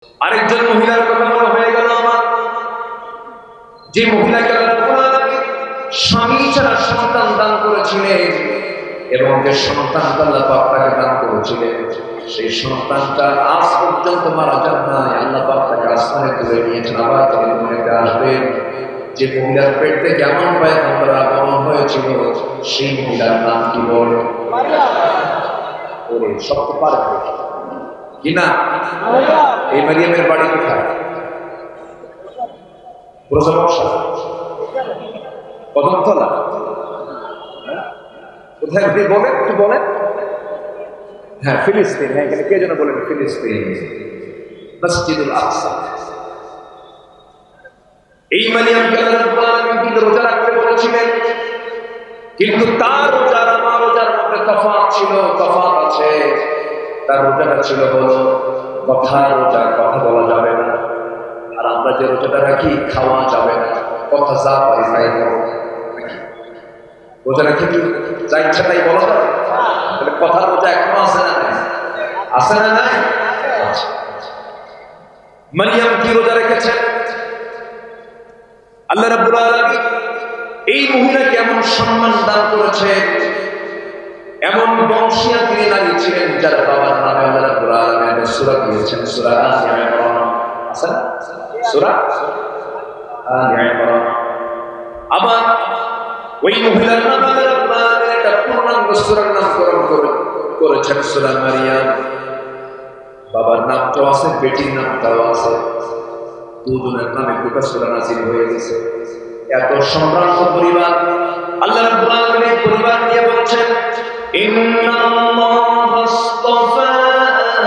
আরেকজন মহিলার কথা মনে হয়ে গেল আমার, যে মহিলাকে স্বামী ছাড়া সন্তান দান করেছিলেন এবং যে সন্তানটা আল্লাহ পাক তাকে দান করেছিলেন, সেই সন্তানটা আজ পর্যন্ত মারা যান নাই। আল্লাহ পাক তাকে আসমানে তুলে নিয়েছেন, আবার তিনি দুনিয়াতে আসবেন। যে মহিলার পেট থেকে এমন পয়গম্বর আগমন হয়েছিল, সেই মহিলার নাম কি বল? ওরে সব তো পারবে কিনা? এই মারিয়ামের বাড়ি কোথায়? কদমতলা। কোথায় আপনি বলেন, একটু বলেন। হ্যাঁ, ফিলিস্তিন। হ্যাঁ, এখানে কে যেন বলেন ফিলিস্তিন, মসজিদুল আকসা। এই মারিয়ামকে আল্লাহ কিন্তু রোজা রাখতে বলেছিলেন, কিন্তু তার রোজার আমার রোজার মধ্যে তফাৎ ছিল, তফাৎ আছে। তার রোজাটা ছিল হলো কথার রোজা, কথা বলা যাবে না। আর আমরা যে রোজাটা রাখি খাওয়া যাবে না, কথা যা পাই তাই খাবো। রোজা রেখে কি যা ইচ্ছা তাই বলা যাবে? তাহলে কথার রোজা এখনো আছে না নাই? আছে না নাই? মারিয়াম কি রোজা রেখেছেন? আল্লাহ রাব্বুল আলামিন এই মহিলাকে এমন সম্মান দান করেছেন, এমন বংশীয় তিনি নারী ছিলেন যার বাবার নামে আল্লাহ রাব্বুল আলামিন সূরা দিয়েছেন, সূরা আলে ইমরান। আছে না সূরা আলে ইমরান? আবার ওই মহিলার নামে আল্লাহ রাব্বুল আলামিন একটা পূর্ণাঙ্গ সূরার নামকরণ করেছেন, সূরা মারিয়াম। বাবার নামটাও আছে, বেটির নামটাও আছে, দুজনের নামে দুটো সূরা নাযিল হয়ে গেছে। এত সম্ভ্রান্ত পরিবার আল্লাহ রাব্বুল আলামিন পরিবার নিয়ে বলছেন, ইন্নাল্লাহা আসতাফা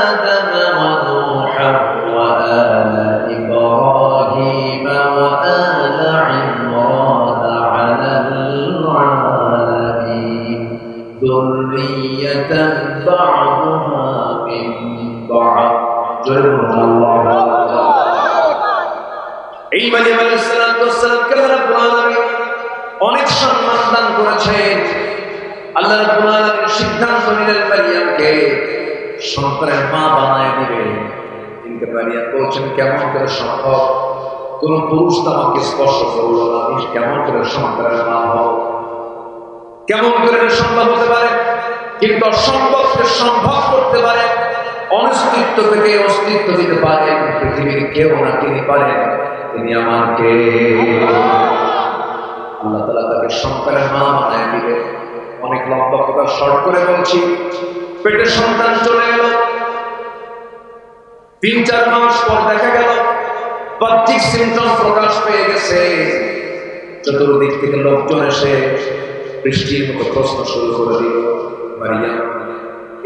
আদাম ওয়া নূহা ওয়া আলা ইব্রাহিম ওয়া আলা ইমরান আলাল আলামিন যুররিয়াতান বা'দুহা মিন বা'দ। এই মারিয়াম আলাইহিস সালামকে আল্লাহ রাব্বুল আলামিন অনেক সম্মান দান করেছেন। আল্লাহ রাব্বুল আলামিন সিদ্ধান্ত নিলেন মারিয়ামকে সন্তানের মা বানায় দিবেন। কিন্তু মারিয়াম বলছেন, কেমন করে সম্ভব? কোন পুরুষ তো আমাকে স্পর্শ করলো না, আমি কেমন করে সন্তানের মা হব? কেমন করে সম্ভব হতে পারে? কিন্তু অসম্ভবকে সম্ভব করতে পারে, অনস্তিত্ব থেকে অস্তিত্ব দিতে পারেন পৃথিবীর কেউ না, তিনি পারেন। তিনি আমাকে আল্লাহ তাআলা তাকে সন্তানের মা বানায় দিলেন। অনেক লম্বা কথা শর্ট করে বলছি, পেটে সন্তান চলে এলো। ৩-৪ মাস পর দেখা গেল বাহ্যিক সিমটম প্রকাশ পেয়ে গেছে। চতুর্দিক থেকে লোকজন এসে বৃষ্টির মতো প্রশ্ন শুরু করে দিল, মারিয়াম,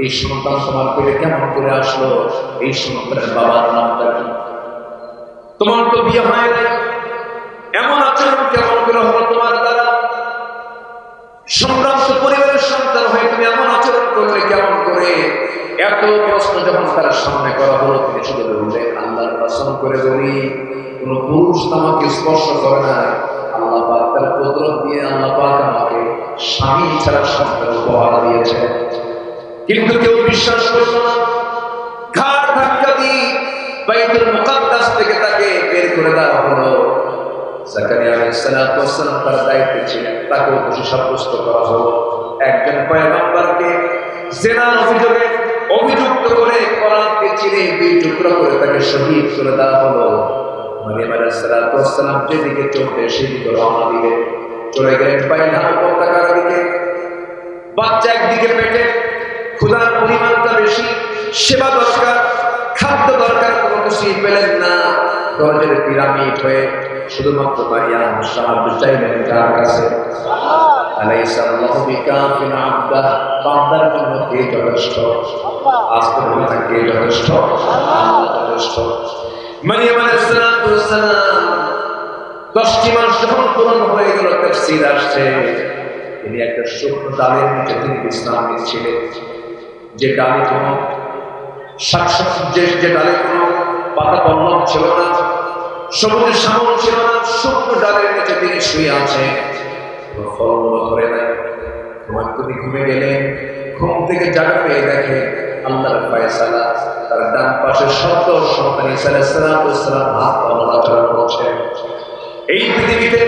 এই সন্তান তোমার পেটে কেমন করে আসলো? এই সন্তানের বাবার নামটা কি? তোমার তো বিয়ে হয় নাই, এমন আচরণ কেমন করে হলো তোমার দ্বারা? সম্ভ্রান্ত পরিবারের সন্তান হয়ে তুমি এমন আচরণ করলে কেমন করে? এত প্রশ্ন যখন তার সামনে করা হলো, তিনি শুধু বললেন, আল্লাহর কসম করে বলি, কোন পুরুষ আমাকে স্পর্শ করে না। আল্লাহ পাক তার কুদরত দিয়ে আল্লাহ পাক আমাকে স্বামী ছাড়া সন্তান উপহার দিয়েছে। কিন্তু কেউ বিশ্বাস করত না। ঘাড় ধাক্কা দিয়ে বাইতুল মুকাদ্দাস থেকে তাকে বের করে দেওয়া হলো। জাকারিয়া আলাইহিস সালাম তার দায়িত্বে ছিলেন, তাকে দোষী সাব্যস্ত করা হলো। একজন পয়গম্বরকে জিনার অভিযোগে অভিযুক্ত করে কোরআন দিয়ে চিরে 2 টুকরো করে তাকে শহীদ করে দেওয়া হলো। মারিয়াম আলাইহিস সালাম যেদিকে চলতে সেদিকে রওনা দিলেন, চলে গেলেন বাইনা উপত্যকার দিকে। বাচ্চা একদিকে পেটে, ক্ষুধার পরিমাণটা বেশি, সেবা দরকার, খাদ্য দরকার, কোনো কিছুই পেলেন না। দরজার পিরামিড হয়ে শুধুমাত্র মারিয়াম সাহায্য চাইলেন কার কাছে? আলাইসা আল্লাহু বিকাফিন আবদাহ, বান্দার জন্য কে যথেষ্ট? আজকে বলে না, কে যথেষ্ট? আল্লাহ যথেষ্ট। মারিয়াম আলাইহিস সালাম 10টি মাস যখন পূরণ হয়ে গেল, তাফসীর আসছে তিনি একটা শুকনো ডালের নিচে তিনি বিশ্রাম নিচ্ছিলেন। যে ডালে কোনো শাকসবজি, যে ডালে কোনো পাতা পল্লব ছিল না, সবুজ শ্যামল ছিল না, শুকনো ডালের নিচে তিনি শুয়ে আছেন, কোনো ফলমূল ধরে নাই। তোমার তুমি ঘুমে গেলেন, ঘুম থেকে জাগা পেয়ে দেখে আল্লাহর ফয়সালা, তার ডান পাশে শত সন্তান ঈসা আলাইহিস সালাম হাত পা নড়াচড়া করছে। এই পৃথিবীতে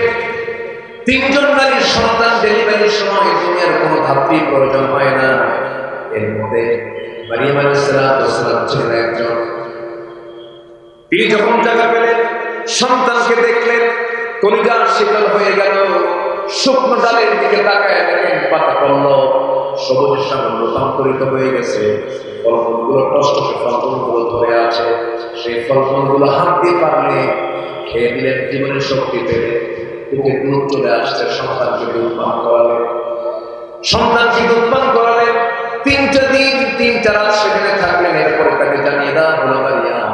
তিনজন নারীর সন্তান ডেলিভারির সময় দুনিয়ার কোনো ধাত্রীর প্রয়োজন হয় না। এর মধ্যে মারিয়াম আলাইহিস সালাম ছিলেন একজন। তিনি যখন জায়গা পেলেন, সন্তানকে দেখলেন, কলিজা শীতল হয়ে গেল। শুকনো ডালের দিকে তাকায় দেখেন পাতা পড়ল, সবুজের সঙ্গে রূপান্তরিত হয়ে গেছে। ফলগুলো টসটসে ফলগুলো ধরে আছে। সেই ফলগুলো হাত দিয়ে পারলে খেয়ে দিলেন, জীবনের শক্তি পেলে বুকে দুধ চলে আসছে। সন্তানকে দুধ পান করালেন, সন্তানকে দুধ পান করালেন। 3টা দিন 3টা রাত সেখানে থাকলেন। এরপরে তাকে জানিয়ে দেওয়া হলো, মারিয়াম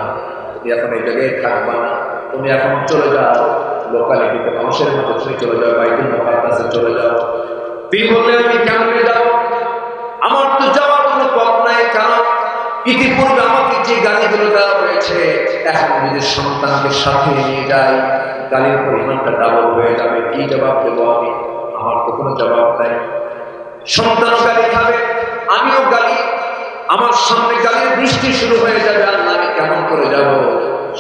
তুমি এখন এই জায়গায় থাকবা না, তুমি এখন চলে যাও লোকালিটিতে, মানুষের মতো তুমি চলে যাও, বাইতুল মুকাদ্দাসে চলে যাও। তিনি বললেন আমি কেমনে যাব? আমার তো যাওয়ার কোনো পথ নাই, কারণ ইতিপূর্বে আমাকে যে গালিগুলো দেওয়া হয়েছে, এখন যদি সন্তানকে সাথে নিয়ে যাই গালির পরিমাণটা ডাবল হয়ে যাবে। কি জবাব দেবো আমি? আমার তো কোনো জবাব নাই। সন্তানও গালি খাবে, আমিও গালি, আমার সামনে গালির বৃষ্টি শুরু হয়ে যাবে। আল্লাহ আমি কেমন করে যাব?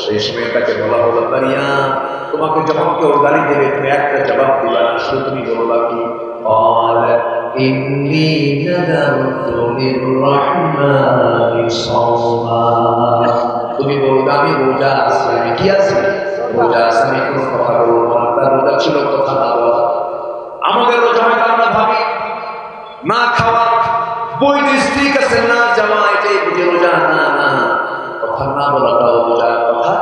সেই সময় তাকে বলা হলো, মারিয়াম তোমাকে যখন কেউ গালি দেবে তুমি একটা জবাব দিবা না, শুধু তুমি বলবা কি ইন্নী নাযারতু লিররহমানি সাওমা। তুমি বলবে আমি রোজা আছি। আমি কি আছি? রোজা আছি, আমি কোনো কথা বলবো না। তার রোজা ছিল কথা না বলা। আমাদের রোজা হয় আমরা ভাবি না খাওয়া, বৈধ স্ত্রীর কাছে না যাওয়া, এটাই বুঝে রোজা। না না, কথা না বলাটাও রোজা। কথা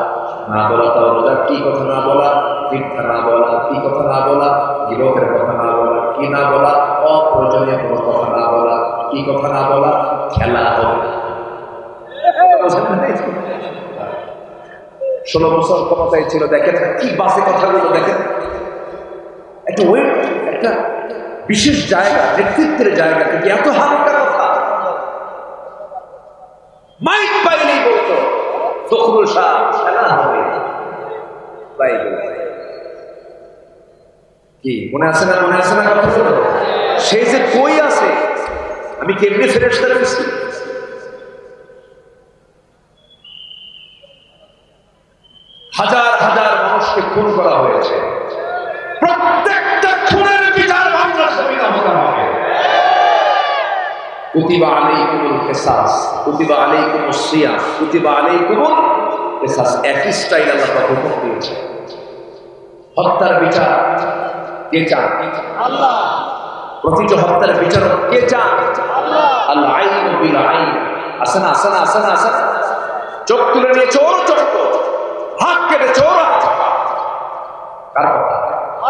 না বলাটাও রোজা। কি কথা না বলা? মিথ্যা না বলা। কি কথা না বলা? গিবতের কথা না বলা। কি না বলা? অপ্রয়োজনীয় কোনো কথা না বলা। কি কথা না বলা? খেলা হবে। 16 বছর ক্ষমতায় ছিল, দেখেন কি বাসে কথাগুলো, দেখেন একটা ওয়েট, একটা বিশেষ জায়গা, নেতৃত্বের জায়গা থেকে এত হালকা কথা। মাইক পাইলেই বলতো ফখরুল সাহেব খেলা হবে। কি মনে আছে না? মনে আছে না কথা? সে যে কই আছে, আমি কেমনি ফেরেশতা পেয়েছি? হাজার হাজার মানুষকে খুন করা হয়েছে। প্রত্যেকটা খুনের বিচার বাংলার জমিনে হতে হবে। কুতিবা আলাইকুমুল কিসাস, কুতিবা আলাইকুমুস সিয়াম, কুতিবা আলাইকুমুল কিসাস। একই স্টাইল আল্লাহ হুকুম দিয়েছে। হত্যার বিচার কে চান? আল্লাহ। প্রতিটি হত্যার বিচারক কে চান? আল্লাহ। আল আইনু বিল আইন। আছে না? আছে না? আছে না? আছে না? চোখ তুলে নিয়ে চোর চোখ, হাত কেটে চোর হাত। কার কথা?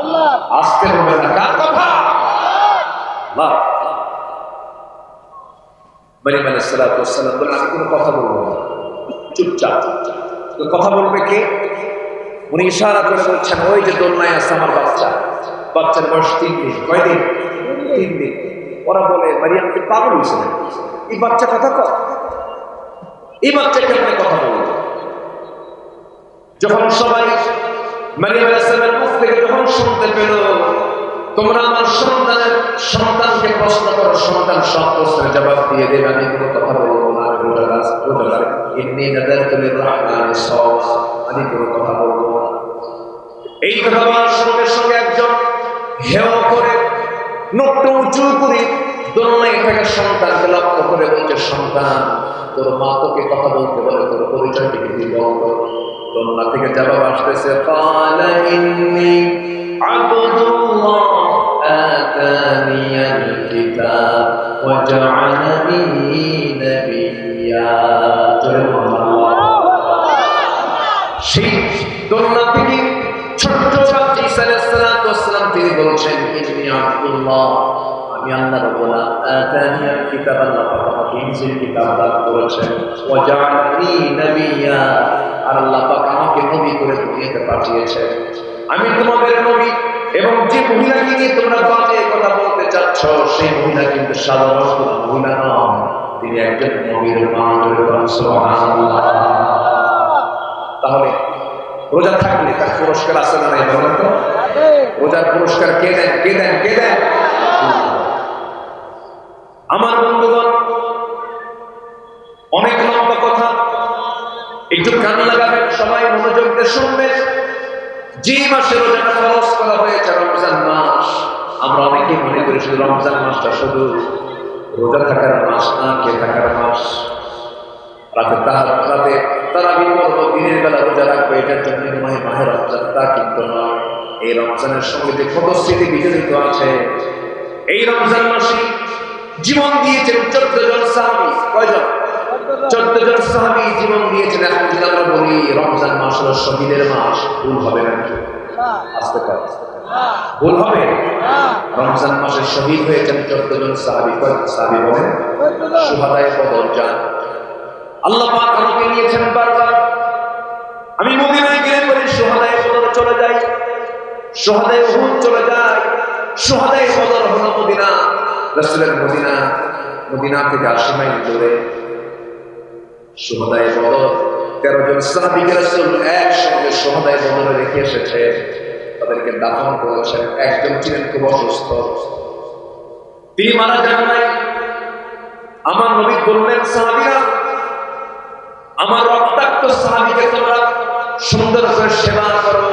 আল্লাহ। আজকে বলবেন না কার কথা? আল্লাহ। মারিয়াম আলাইহিস সালাম বলেন আমি কোনো কথা বলবো না, চুপচাপ। কথা বলবে কে? উনি ইশারা করে বলছেন ওই যে দোলনায় আছে আমার বাচ্চা। বাচ্চার বয়স 3 দিন। কয়দিন? 3 দিন। ওরা বলে মারিয়াম কি পাগল হয়েছে? এই বাচ্চা কথা কয়? এই বাচ্চা কেমন কথা বলবে? যখন সবাই মারিয়াম আলাইহিস সালামের মুখ থেকে যখন শুনতে পেল তোমরা আমার সন্তানকে প্রশ্ন করো, সন্তান সব প্রশ্নের জবাব দিয়ে দেবে, আমি কোনো কথা বলবো না, ইন্নী নাযারতু লিররহমানি সাওমা, আমি কোনো কথা বলবো না। এই কথা বলার সঙ্গে সঙ্গে একজন হেয় করে নোটটা উঁচু করে দোলনায় থাকা সন্তানকে লক্ষ্য করে বলছে, সন্তান তোর মা তোকে কথা বলতে বলে, তোর পরিচয়টা কি বলতো? দোলনা থেকে জবাব আসতেছে, ক্বালা ইন্নী আবদুল্লাহ আতানিয়াল কিতাব ওয়া জাআলানি নাবিয়্যা। সেই দোলনা থেকে ছোট্ট বাচ্চা ঈসা আলাইহিস সালাম তিনি বলছেন, ইন্নী আবদুল্লাহ, আমি আল্লাহ রাব্বুল আতানিয়াল কিতাব, আল্লাহ পাক আমাকে ইনজিল কিতাব দান করেছেন, ওয়া জাআলানি নাবিয়্যা, আর আল্লাহ পাক আমাকে নবী করে দুনিয়াতে পাঠিয়েছেন। আমি তোমাদের নবী। এবং যে মহিলাকে নিয়ে তোমরা বাজে কথা বলতে চাচ্ছ সেই মহিলা কিন্তু সাধারণ কোনো মহিলা নন, তিনি একজন নবীর মা। সুবহানাল্লাহ। তাহলে রোজা থাকলে তার পুরস্কার আছে না নাই বলেন তো? রোজার পুরস্কার কে দেন? কে দেন? কে দেন? আমার বন্ধুগণ, অনেক লম্বা কথা, একটু কান লাগাবেন, সবাই মনোযোগ দিয়ে শুনবেন। যে মাসে রোজাটা ফরজ করা হয়েছে, রমজান মাস, আমরা অনেকেই মনে করি শুধু রমজান মাসটা শুধু রোজা থাকার মাস না, খেয়ে থাকার মাস। রাতে তারাবি করবো, দিনের বেলা রোজা রাখবো, এটার জন্য মাহে রমজান, তা কিন্তু নয়। এই রমজানের সঙ্গে যে কত স্মৃতি বিজড়িত আছে। এই রমজান মাসে জীবন দিয়েছেন 14 জন সাহাবী। কয়জন? 14 জন সাহাবী জীবন দিয়েছেন। এখন যদি আমরা বলি রমজান মাস হলো শহীদের মাস, ভুল হবে নাকি? আস্তে করে ভুল হবে? রমজান মাসে শহীদ হয়েছেন 14 জন সাহাবী। কয় সাহাবী বলেন? শুহাদায়ে বদর যান। আল্লাহ পাক আমাকে নিয়েছেন বারবার। আমি মদিনায় গেলে পরে শুহাদায়ে বদর চলে যাই, শুহাদায়ে উহুদ চলে যায়। শুহাদায়ে বদর হলো মদিনা, রাসূলের মদিনা, মদিনা থেকে 80 মাইল দূরে। শুহাদায়ে বদর 13 জন সাহাবীকে রাসূল একসঙ্গে শুহাদায়ে বদরে রেখে এসেছেন, তাদেরকে দাফন করেছেন। একজন ছিলেন খুব অসুস্থ, তিনি মারা যান নাই। আমার নবী বললেন, সাহাবীরা, আমার রক্তাক্ত সাহাবীকে তোমরা সুন্দর করে সেবা করো,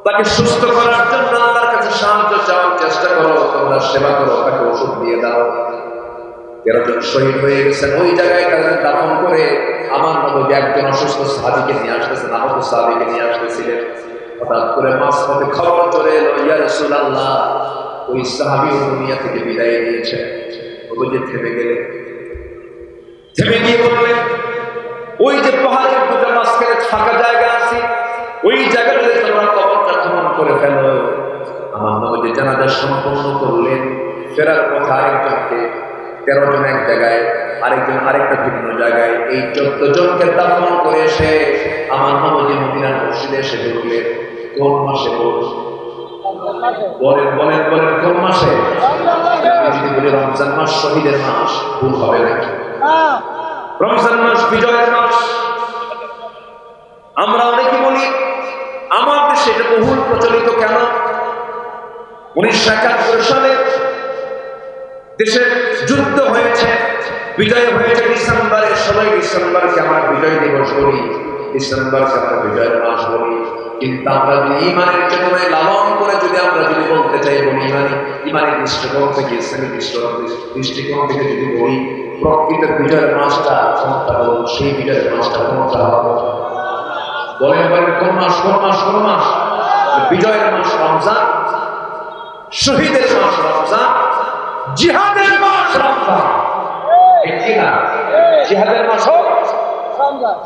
তাকে সুস্থ করার জন্য আল্লাহর কাছে সাহায্য চাওয়ার চেষ্টা করো, তোমরা সেবা করো, তাকে ওষুধ দিয়ে দাও। 13 জন শহীদ হয়ে গেছেন। ওই জায়গায় তাদের দাফন করে আমার নবী একজন অসুস্থ সাহাবীকে নিয়ে আসতেছেন, আহত সাহাবীকে নিয়ে আসতেছিলেন। হঠাৎ করে মাঝপথে খবর চলে এলো, ইয়া রাসূলুল্লাহ, ওই সাহাবী দুনিয়া থেকে বিদায় নিয়েছেন। নবীজি থেমে গেলেন, থেমে গিয়ে বললেন, ওই যে পাহাড়ের দুটো মাঝখানে ফাঁকা জায়গা আছে, ওই জায়গাটাতে তোমরা কবরটা খনন করে ফেলো। আমার নবী জানাজা সম্পন্ন করলেন। ফেরার পথে আরেকজনকে, 13 জন এক জায়গায়, আরেকজন আরেকটা ভিন্ন জায়গায়, এই 14 জনকে দাফন করে এসে আমার নবী মদিনার মসজিদে এসে ঢুকলেন। কোন মাসে? বলেন বলেন বলেন, কোন মাসে? আমি যদি বলি রমজান মাস শহীদের মাস, ভুল হবে নাকি? রমজান মাস বিজয়ের মাস। আমরা অনেকে বলি, আমার দেশে এটা বহুল প্রচলিত। কেন? 1971 সালে দেশে যুদ্ধ হয়েছে, বিজয় হয়েছে ডিসেম্বরে। 16 ডিসেম্বরকে আমরা বিজয় দিবস বলি, ডিসেম্বরকে আমরা বিজয়ের মাস বলি। কিন্তু আমরা যদি ইমানের চেতনায় লালন করে যদি আমরা যদি বলতে চাই, বলি ইমানের দৃষ্টিকোণ থেকে, ইসলামী দৃষ্টিকোণ থেকে যদি বলি, প্রকৃত বিজয়ের মাসটা কোনটা বলুন? সেই বিজয়ের মাসটা কোনটা হবে? বলেন বলেন, কোন মাস? কোন মাস? কোন মাস? বিজয়ের মাস রমজান, শহীদের মাস রমজান, জিহাদের মাস রমজান। ঠিক কিনা? জিহাদের মাস হোক রমজান।